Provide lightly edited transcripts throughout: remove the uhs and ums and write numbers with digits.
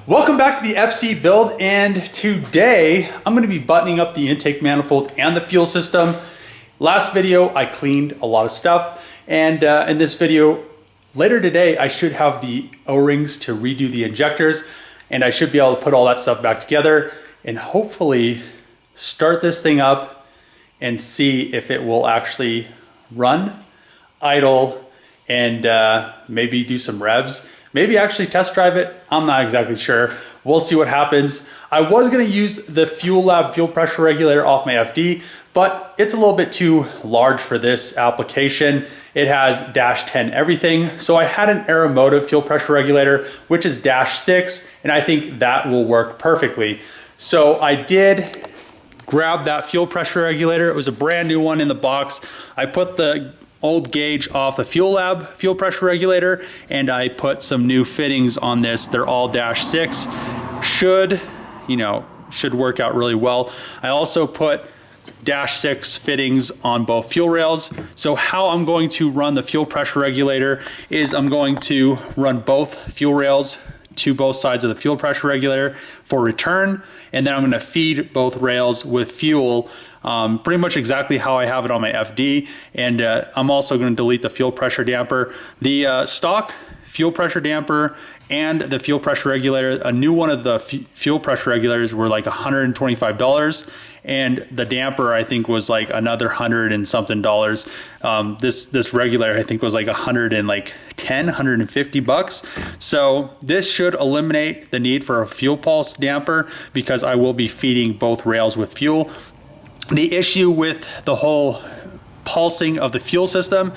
Welcome back to the FC build, and today I'm going to be buttoning up the intake manifold and the fuel system. Last video I cleaned a lot of stuff, and in this video later today I should have the O-rings to redo the injectors, and I should be able to put all that stuff back together and hopefully start this thing up and see if it will actually run, idle, and maybe do some revs. Maybe actually test drive it. I'm not exactly sure. We'll see what happens. I was gonna use the Fuel Lab fuel pressure regulator off my FD, but it's a little bit too large for this application. It has -10 everything. So I had an Aeromotive fuel pressure regulator, which is -6, and I think that will work perfectly. So I did grab that fuel pressure regulator. It was a brand new one in the box. I put the old gauge off the Fuel Lab fuel pressure regulator, and I put some new fittings on this. They're all -6. Should work out really well. I also put -6 fittings on both fuel rails. So how I'm going to run the fuel pressure regulator is I'm going to run both fuel rails to both sides of the fuel pressure regulator for return, and then I'm going to feed both rails with fuel pretty much exactly how I have it on my FD. And I'm also going to delete the fuel pressure damper. The stock fuel pressure damper and the fuel pressure regulator, a new one of the fuel pressure regulators were like $125, and the damper I think was like another $100 and something. This regulator I think was like $150. So this should eliminate the need for a fuel pulse damper because I will be feeding both rails with fuel. The issue with the whole pulsing of the fuel system,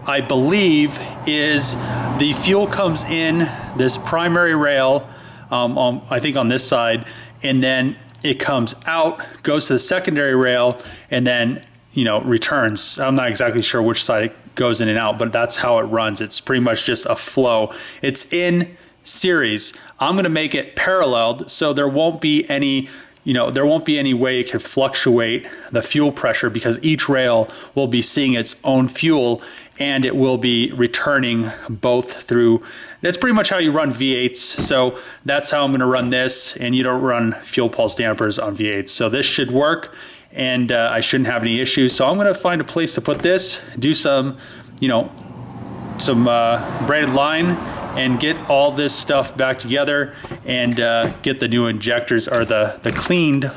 I believe, is the fuel comes in this primary rail, I think on this side, and then it comes out, goes to the secondary rail, and then returns. I'm not exactly sure which side it goes in and out, but that's how it runs. It's pretty much just a flow. It's in series. I'm going to make it paralleled so there won't be any way it could fluctuate the fuel pressure because each rail will be seeing its own fuel and it will be returning both through. That's pretty much how you run V8s. So that's how I'm going to run this, and you don't run fuel pulse dampers on V8s. So this should work, and I shouldn't have any issues. So I'm going to find a place to put this, do some braided line, and get all this stuff back together and get the new injectors, or the cleaned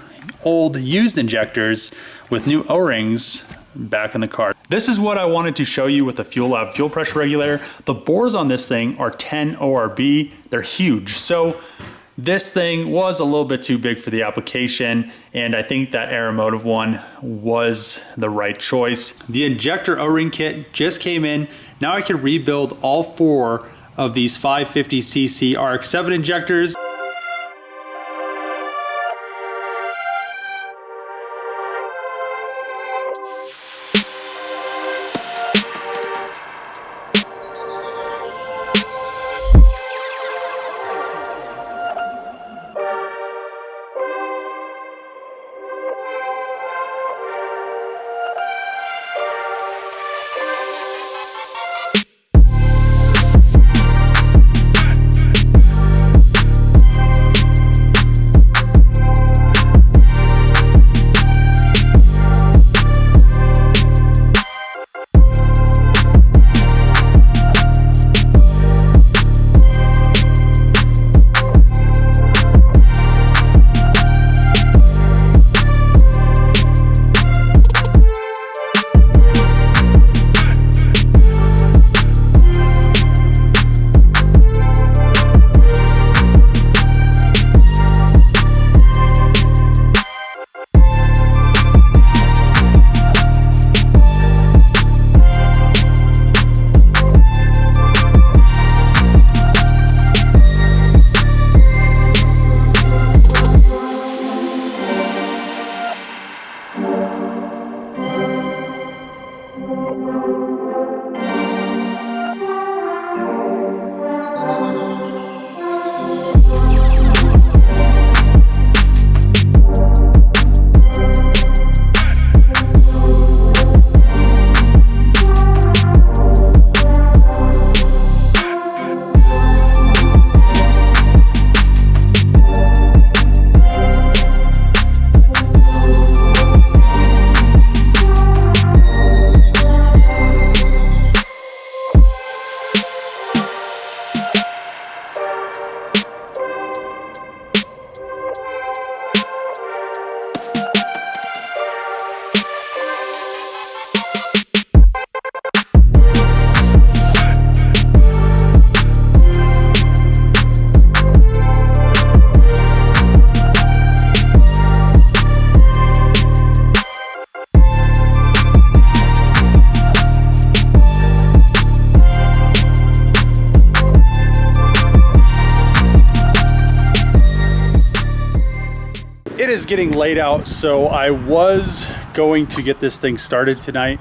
old used injectors with new O-rings back in the car. This is what I wanted to show you with the Fuel Lab fuel pressure regulator. The bores on this thing are 10 ORB. They're huge. So this thing was a little bit too big for the application, and I think that Aeromotive one was the right choice. The injector O-ring kit just came in. Now I can rebuild all 4 of these 550cc RX7 injectors. it is getting late out, so I was going to get this thing started tonight,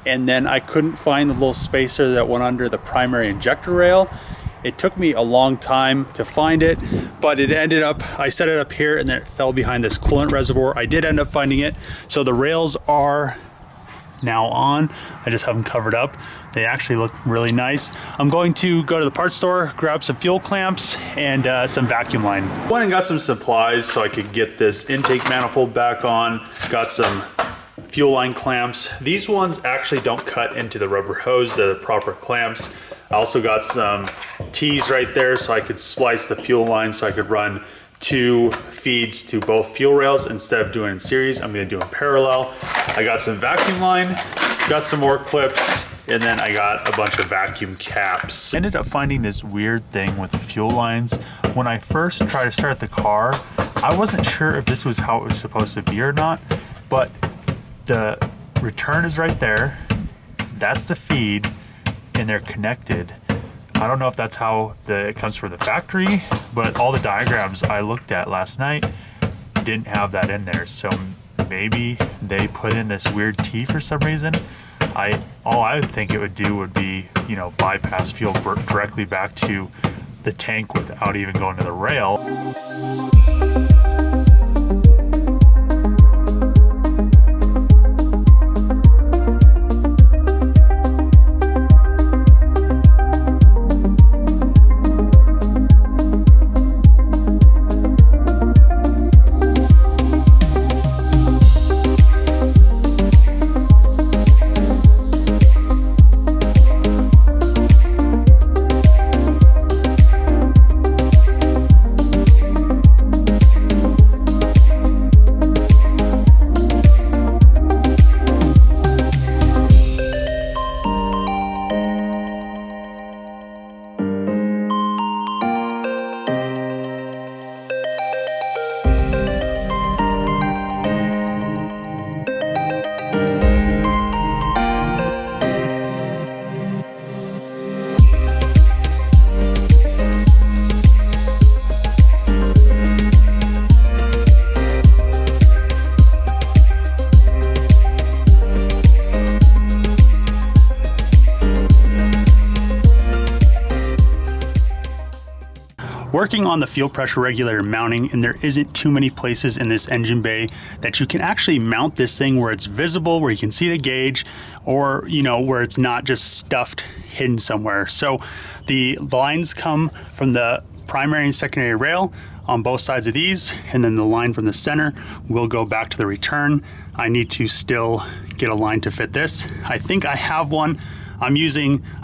and then I couldn't find the little spacer that went under the primary injector rail. It took me a long time to find it, but it ended up, I set it up here and then it fell behind this coolant reservoir. I did end up finding it. So the rails are now on. I just have them covered up. They actually look really nice. I'm going to go to the parts store, grab some fuel clamps and some vacuum line. Went and got some supplies so I could get this intake manifold back on. Got some fuel line clamps. These ones actually don't cut into the rubber hose, the proper clamps. I also got some T's right there so I could splice the fuel line so I could run 2 feeds to both fuel rails. Instead of doing in series, I'm gonna do in parallel. I got some vacuum line, got some more clips, and then I got a bunch of vacuum caps. I ended up finding this weird thing with the fuel lines. When I first tried to start the car, I wasn't sure if this was how it was supposed to be or not, but the return is right there. That's the feed, and they're connected. I don't know if that's how it comes from the factory, but all the diagrams I looked at last night didn't have that in there. So maybe they put in this weird T for some reason. All I would think it would do would be, you know, bypass fuel directly back to the tank without even going to the rail. Working on the fuel pressure regulator mounting, and there isn't too many places in this engine bay that you can actually mount this thing where it's visible, where you can see the gauge, or, you know, where it's not just stuffed hidden somewhere. So the lines come from the primary and secondary rail on both sides of these, and then the line from the center will go back to the return. I need to still get a line to fit this. I think I have one. I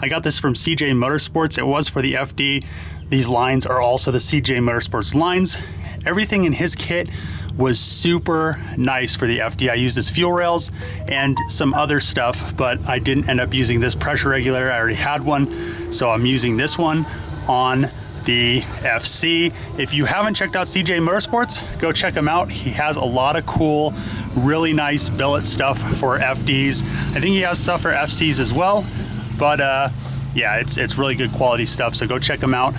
got this from CJ Motorsports. It was for the FD. These lines are also the CJ Motorsports lines. Everything in his kit was super nice for the FD. I used his fuel rails and some other stuff, but I didn't end up using this pressure regulator. I already had one, so I'm using this one on the FC. If you haven't checked out CJ Motorsports, go check him out. He has a lot of cool, really nice billet stuff for FDs. I think he has stuff for FCs as well, but yeah, it's really good quality stuff, so go check him out.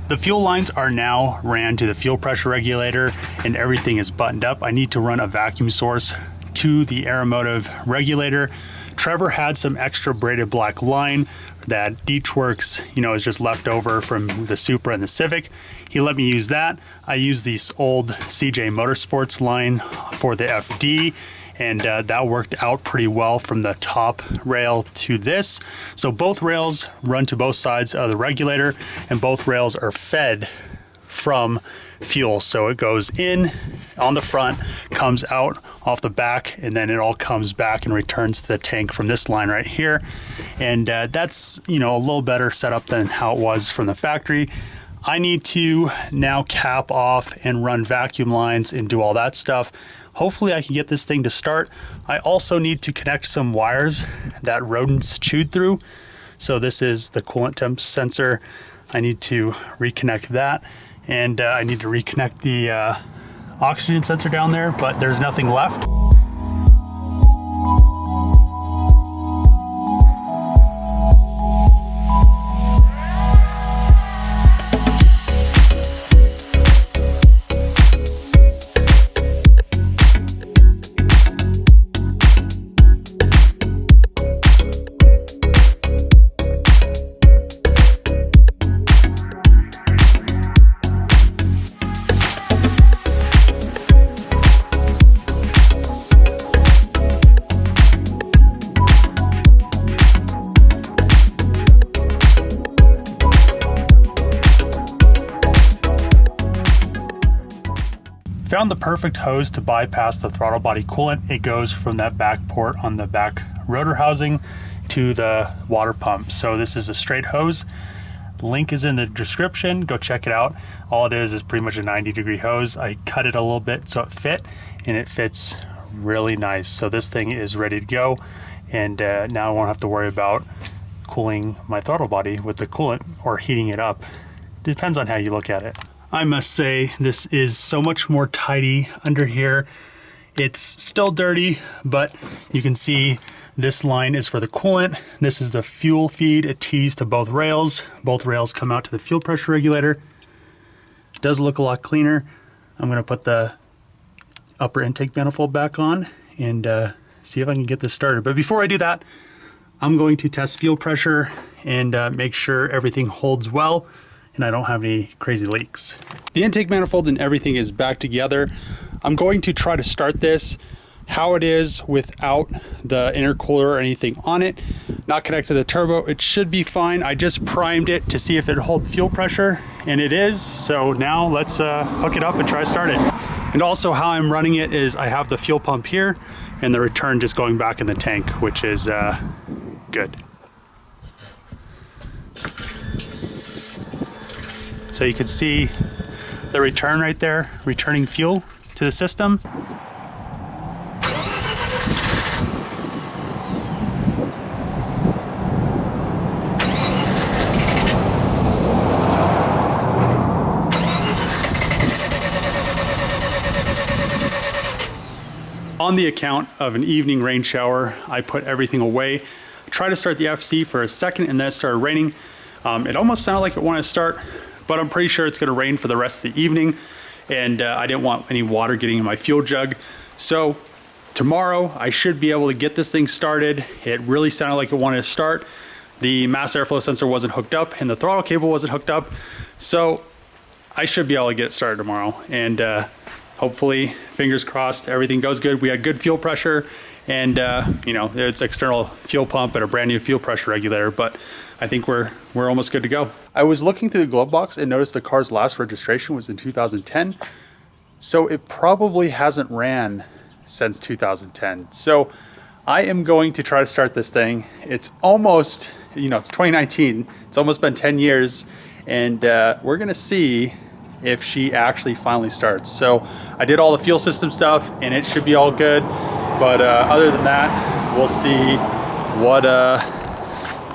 The fuel lines are now ran to the fuel pressure regulator and everything is buttoned up. I need to run a vacuum source to the Aeromotive regulator. Trevor had some extra braided black line that Deechworks, is just left over from the Supra and the Civic. He let me use that. I use this old CJ Motorsports line for the FD, and that worked out pretty well from the top rail to this. So both rails run to both sides of the regulator, and both rails are fed from fuel. So it goes in on the front, comes out off the back, and then it all comes back and returns to the tank from this line right here. And that's, you know, a little better setup than how it was from the factory. I need to now cap off and run vacuum lines and do all that stuff. Hopefully I can get this thing to start. I also need to connect some wires that rodents chewed through. So this is the coolant temp sensor. I need to reconnect that, and I need to reconnect the oxygen sensor down there, but there's nothing left. Found the perfect hose to bypass the throttle body coolant. It goes from that back port on the back rotor housing to the water pump. So this is a straight hose. Link is in the description. Go check it out. All it is pretty much a 90-degree hose. I cut it a little bit so it fit, and it fits really nice. So this thing is ready to go, and now I won't have to worry about cooling my throttle body with the coolant or heating it up. Depends on how you look at it. I must say, this is so much more tidy under here. It's still dirty, but you can see this line is for the coolant. This is the fuel feed. It tees to both rails. Both rails come out to the fuel pressure regulator. It does look a lot cleaner. I'm gonna put the upper intake manifold back on and see if I can get this started. But before I do that, I'm going to test fuel pressure and make sure everything holds well and I don't have any crazy leaks. The intake manifold and everything is back together. I'm going to try to start this how it is without the intercooler or anything on it, not connected to the turbo. It should be fine. I just primed it to see if it holds fuel pressure, and it is. So now let's hook it up and try to start it. And also how I'm running it is I have the fuel pump here and the return just going back in the tank, which is good. So you can see the return right there, returning fuel to the system. On the account of an evening rain shower, I put everything away. I tried to start the FC for a second and then it started raining. It almost sounded like it wanted to start, but I'm pretty sure it's gonna rain for the rest of the evening, and I didn't want any water getting in my fuel jug. So tomorrow I should be able to get this thing started. It really sounded like it wanted to start. The mass airflow sensor wasn't hooked up and the throttle cable wasn't hooked up. So I should be able to get it started tomorrow, and hopefully, fingers crossed, everything goes good. We had good fuel pressure, and you know, it's external fuel pump and a brand new fuel pressure regulator, but I think we're almost good to go. I was looking through the glove box and noticed the car's last registration was in 2010. So it probably hasn't ran since 2010. So I am going to try to start this thing. It's almost, you know, it's 2019. It's almost been 10 years. And we're gonna see if she actually finally starts. So I did all the fuel system stuff and it should be all good. But other than that, we'll see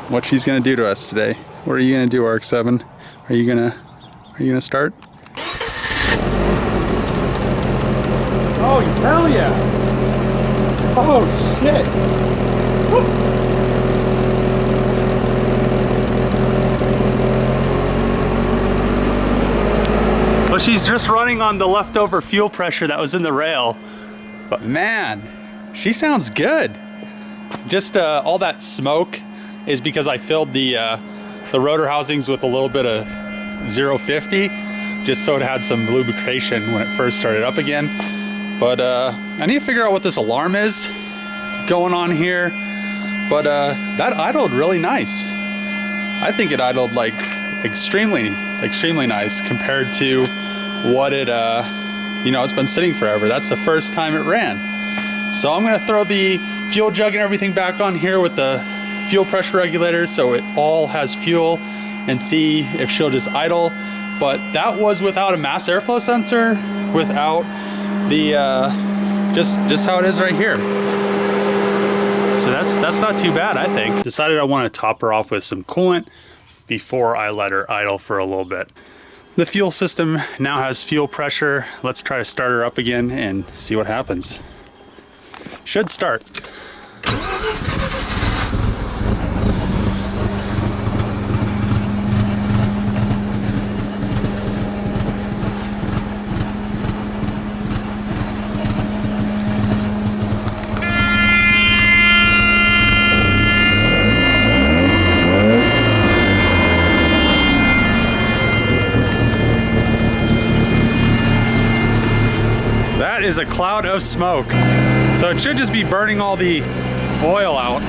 what she's gonna do to us today. What are you gonna do, RX7? Are you gonna start? Oh, hell yeah! Oh shit! Woo. Well, she's just running on the leftover fuel pressure that was in the rail. But man, she sounds good. Just all that smoke is because I filled the rotor housings with a little bit of 050, just so it had some lubrication when it first started up again. But I need to figure out what this alarm is going on here. But that idled really nice. I think it idled like extremely nice compared to what it, you know, it's been sitting forever. That's the first time it ran. So I'm gonna throw the fuel jug and everything back on here with the fuel pressure regulator so it all has fuel, and see if she'll just idle. But that was without a mass airflow sensor, without the, just how it is right here. So that's not too bad, I think. Decided I want to top her off with some coolant before I let her idle for a little bit. The fuel system now has fuel pressure. Let's try to start her up again and see what happens. Should start. Is a cloud of smoke, so it should just be burning all the oil out.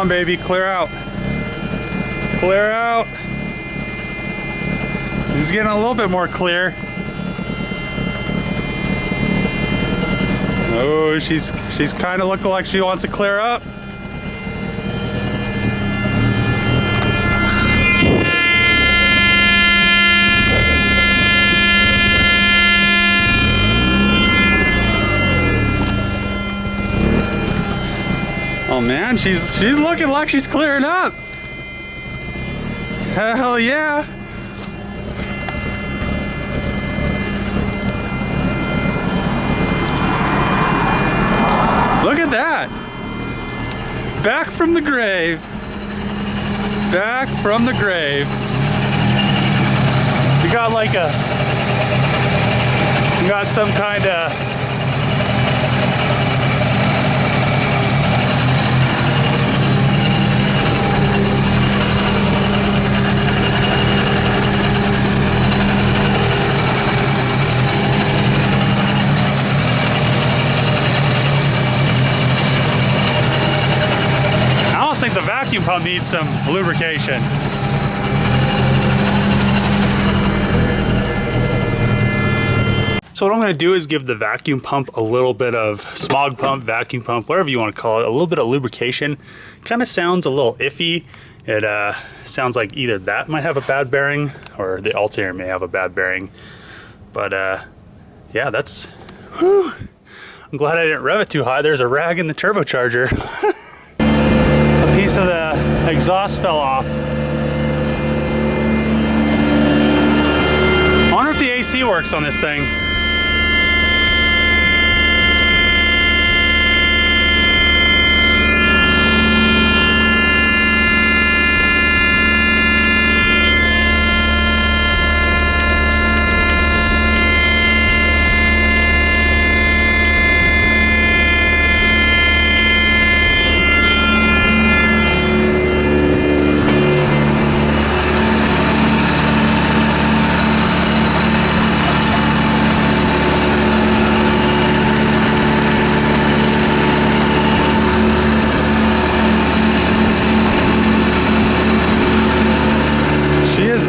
Baby, clear out. Clear out. He's getting a little bit more clear. Oh, she's kind of looking like she wants to clear up. Oh man, she's looking like she's clearing up. Hell yeah. Look at that. Back from the grave. Back from the grave. We got like a, we got some kind of, I think the vacuum pump needs some lubrication. So what I'm going to do is give the vacuum pump a little bit of smog pump, vacuum pump, whatever you want to call it, a little bit of lubrication. Kind of sounds a little iffy. It sounds like either that might have a bad bearing or the alternator may have a bad bearing. But yeah, that's, whew. I'm glad I didn't rev it too high. There's a rag in the turbocharger. A piece of the exhaust fell off. I wonder if the AC works on this thing.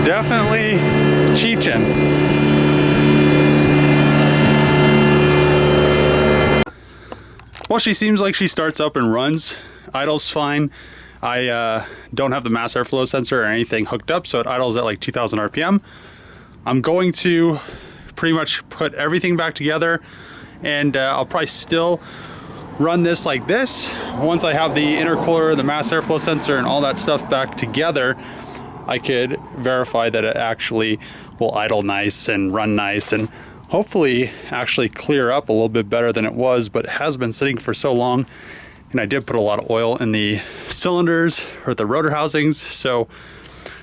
Definitely cheeching. Well, she seems like she starts up and runs. Idles fine. I don't have the mass airflow sensor or anything hooked up, so it idles at like 2000 RPM. I'm going to pretty much put everything back together, and I'll probably still run this like this. Once I have the intercooler, the mass airflow sensor, and all that stuff back together, I could verify that it actually will idle nice and run nice and hopefully actually clear up a little bit better than it was, but it has been sitting for so long. And I did put a lot of oil in the cylinders or the rotor housings, so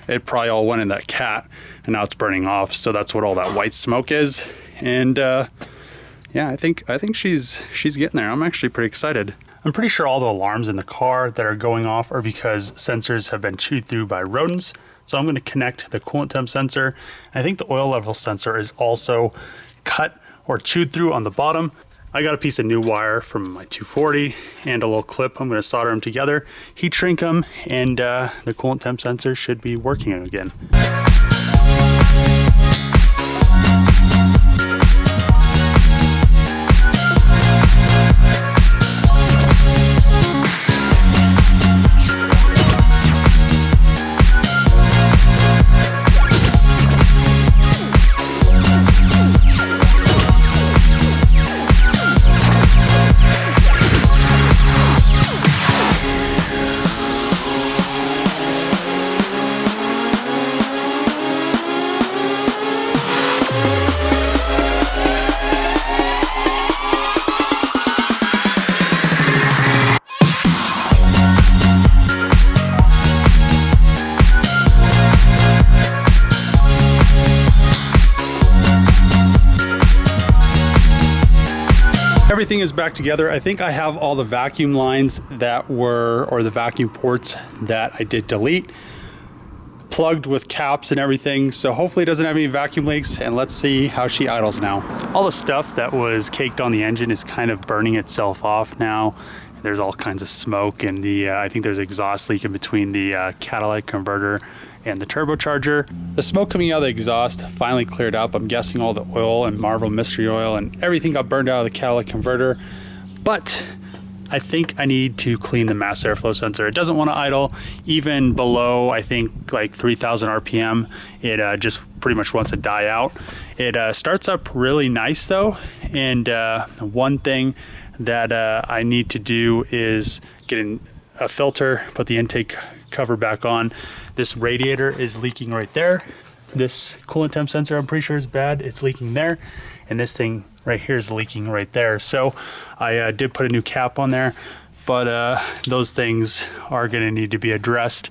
it probably all went in that cat and now it's burning off. So that's what all that white smoke is. And yeah, I think she's getting there. I'm actually pretty excited. I'm pretty sure all the alarms in the car that are going off are because sensors have been chewed through by rodents. So I'm going to connect the coolant temp sensor. I think the oil level sensor is also cut or chewed through on the bottom. I got a piece of new wire from my 240 and a little clip. I'm going to solder them together, heat shrink them, and the coolant temp sensor should be working again. Everything is back together. I think I have all the vacuum lines that were, or the vacuum ports that I did delete, plugged with caps and everything. So hopefully it doesn't have any vacuum leaks, and let's see how she idles now. All the stuff that was caked on the engine is kind of burning itself off now. There's all kinds of smoke, and I think there's exhaust leak in between the catalytic converter and the turbocharger. The smoke coming out of the exhaust finally cleared up. I'm guessing all the oil and Marvel mystery oil and everything got burned out of the catalytic converter. But I think I need to clean the mass airflow sensor. It doesn't want to idle even below, I think, like 3,000 RPM. It just pretty much wants to die out. It starts up really nice though. And one thing that I need to do is get a filter, put the intake cover back on. This radiator is leaking right there. This coolant temp sensor, I'm pretty sure is bad. It's leaking there. And this thing right here is leaking right there. So I did put a new cap on there, but those things are gonna need to be addressed.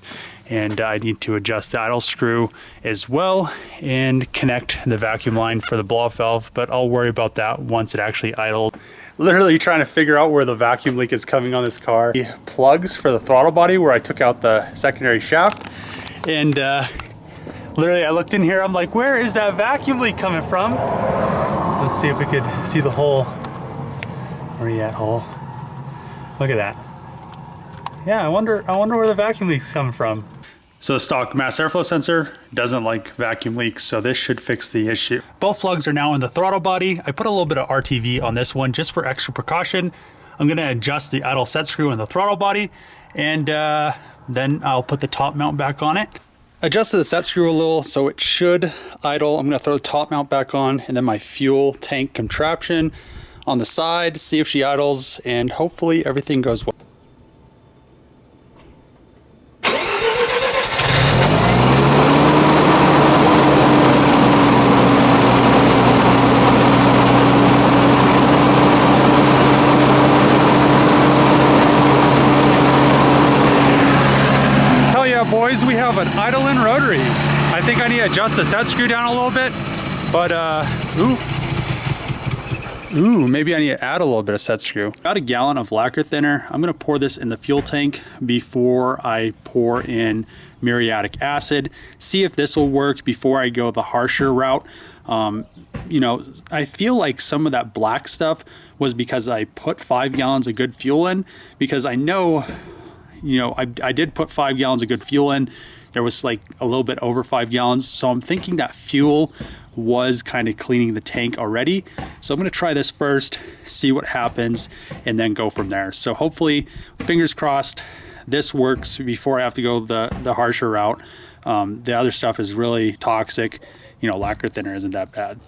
And I need to adjust the idle screw as well and connect the vacuum line for the blow-off valve, but I'll worry about that once it actually idled. Literally trying to figure out where the vacuum leak is coming on this car. The plugs for the throttle body where I took out the secondary shaft, and literally I looked in here, I'm like, where is that vacuum leak coming from? Let's see if we could see the hole. Where are you at, hole? Look at that. Yeah, I wonder where the vacuum leak's coming from. So the stock mass airflow sensor doesn't like vacuum leaks, so this should fix the issue. Both plugs are now in the throttle body. I put a little bit of RTV on this one just for extra precaution. I'm gonna adjust the idle set screw in the throttle body, and then I'll put the top mount back on it. Adjusted the set screw a little so it should idle. I'm gonna throw the top mount back on, and then my fuel tank contraption on the side, see if she idles, and hopefully everything goes well. Boys, we have an idling rotary. I think I need to adjust the set screw down a little bit, but maybe I need to add a little bit of set screw. About a gallon of lacquer thinner. I'm gonna pour this in the fuel tank before I pour in muriatic acid. See if this will work before I go the harsher route. You know, I feel like some of that black stuff was because I put 5 gallons of good fuel in, because I know, you know, I did put 5 gallons of good fuel in. There was like a little bit over 5 gallons. So I'm thinking that fuel was kind of cleaning the tank already. So I'm gonna try this first, see what happens, and then go from there. So hopefully, fingers crossed, this works before I have to go the harsher route. The other stuff is really toxic. You know, lacquer thinner isn't that bad.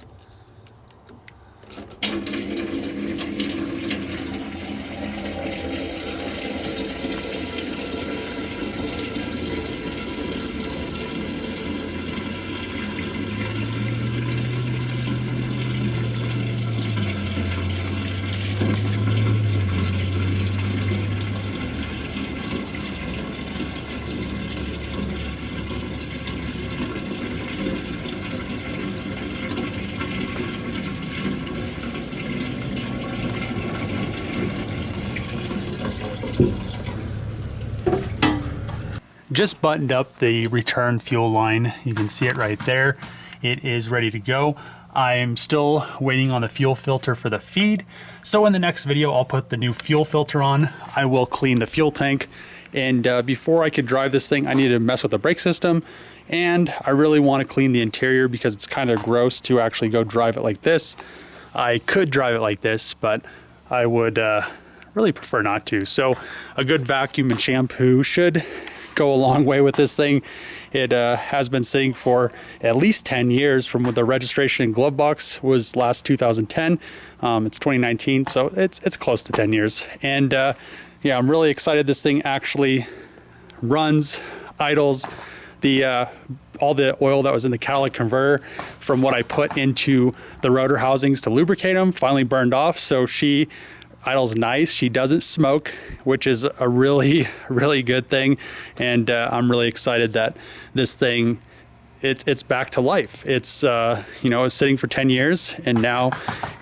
Just buttoned up the return fuel line. You can see it right there. It is ready to go. I'm still waiting on the fuel filter for the feed. So in the next video, I'll put the new fuel filter on. I will clean the fuel tank. And before I could drive this thing, I need to mess with the brake system. And I really want to clean the interior because it's kind of gross to actually go drive it like this. I could drive it like this, but I would really prefer not to. So a good vacuum and shampoo should go a long way with this thing. It has been sitting for at least 10 years from when the registration and glove box was last 2010. It's 2019, so it's close to 10 years. And yeah, I'm really excited this thing actually runs, idles. All the oil that was in the catalytic converter from what I put into the rotor housings to lubricate them finally burned off. So she idles nice. She doesn't smoke, which is a really, really good thing. And I'm really excited that this thing, it's back to life. It's, you know, it's sitting for 10 years and now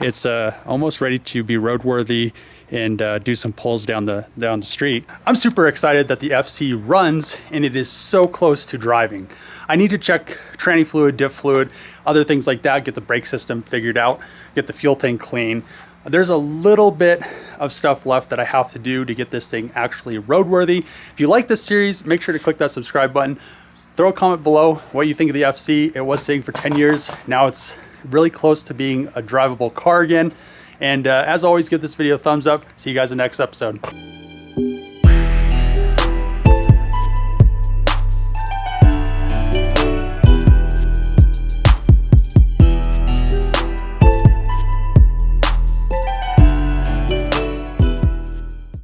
it's almost ready to be roadworthy and do some pulls down the street. I'm super excited that the FC runs and it is so close to driving. I need to check tranny fluid, diff fluid, other things like that, get the brake system figured out, get the fuel tank clean. There's a little bit of stuff left that I have to do to get this thing actually roadworthy. If you like this series, make sure to click that subscribe button. Throw a comment below what you think of the FC. It was sitting for 10 years. Now it's really close to being a drivable car again. And as always, give this video a thumbs up. See you guys in the next episode.